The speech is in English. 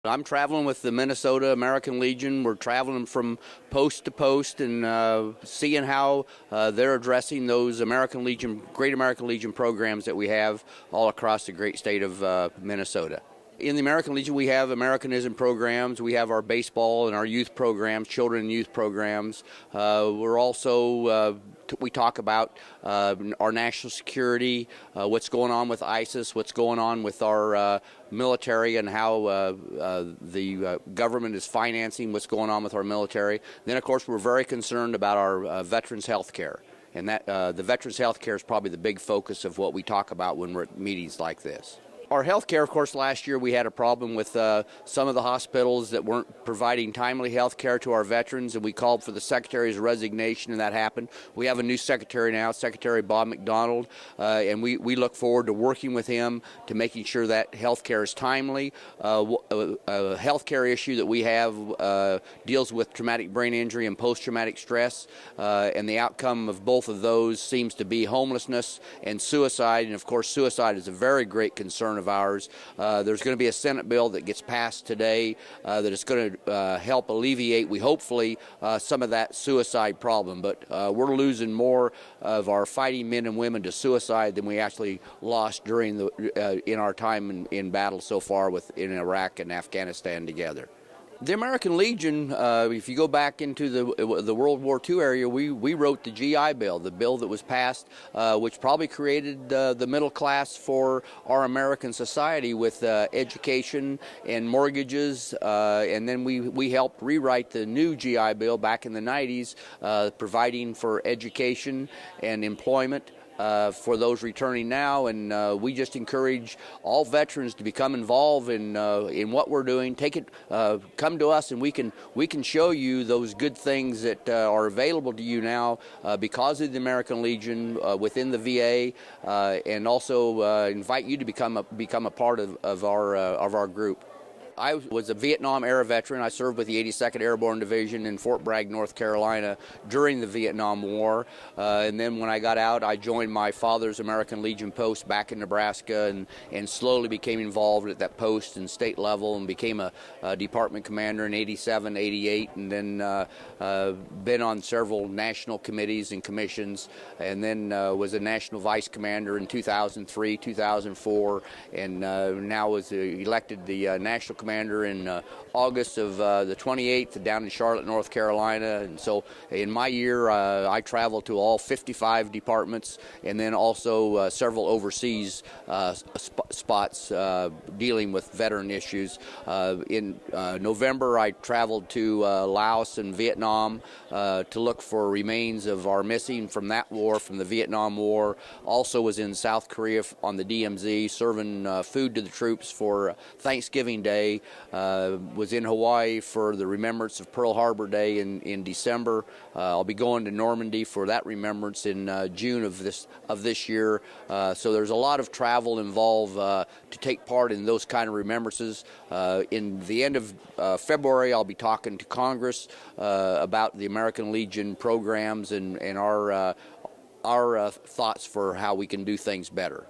I'm traveling with the Minnesota American Legion. We're traveling from post to post and seeing how they're addressing those Great American Legion programs that we have all across the great state of Minnesota. In the American Legion, we have Americanism programs. We have our baseball and our youth programs, children and youth programs. We're also we talk about our national security, what's going on with ISIS, what's going on with our military, and how the government is financing what's going on with our military. Then, of course, we're very concerned about our veterans' health care. And that the veterans' health care is probably the big focus of what we talk about when we're at meetings like this. Our health care, of course, last year we had a problem with some of the hospitals that weren't providing timely health care to our veterans, and we called for the Secretary's resignation, and that happened. We have a new Secretary now, Secretary Bob McDonald, and we look forward to working with him to making sure that health care is timely. A health care issue that we have deals with traumatic brain injury and post-traumatic stress, and the outcome of both of those seems to be homelessness and suicide, and of course suicide is a very great concern of ours. There's going to be a Senate bill that gets passed today that is going to help alleviate, hopefully, some of that suicide problem. But we're losing more of our fighting men and women to suicide than we actually lost during in our time in battle so far in Iraq and Afghanistan together. The American Legion, if you go back into the World War II area, we wrote the GI Bill, the bill that was passed, which probably created the middle class for our American society with education and mortgages, and then we helped rewrite the new GI Bill back in the 90s, providing for education and employment for those returning now, and we just encourage all veterans to become involved in what we're doing. Come to us, and we can show you those good things that are available to you now because of the American Legion within the VA, and also invite you to become a part of our group. I was a Vietnam-era veteran. I served with the 82nd Airborne Division in Fort Bragg, North Carolina during the Vietnam War. And then when I got out, I joined my father's American Legion post back in Nebraska and slowly became involved at that post and state level and became a department commander in 87, 88, and then been on several national committees and commissions, and then was a national vice commander in 2003, 2004, and now was elected the national commander in August of the 28th down in Charlotte, North Carolina. And so in my year, I traveled to all 55 departments and then also several overseas spots dealing with veteran issues. In November, I traveled to Laos and Vietnam to look for remains of our missing from that war, from the Vietnam War. Also was in South Korea on the DMZ serving food to the troops for Thanksgiving Day. Was in Hawaii for the remembrance of Pearl Harbor Day in December. I'll be going to Normandy for that remembrance in June of this year. So there's a lot of travel involved to take part in those kind of remembrances. In the end of February, I'll be talking to Congress about the American Legion programs and our thoughts for how we can do things better.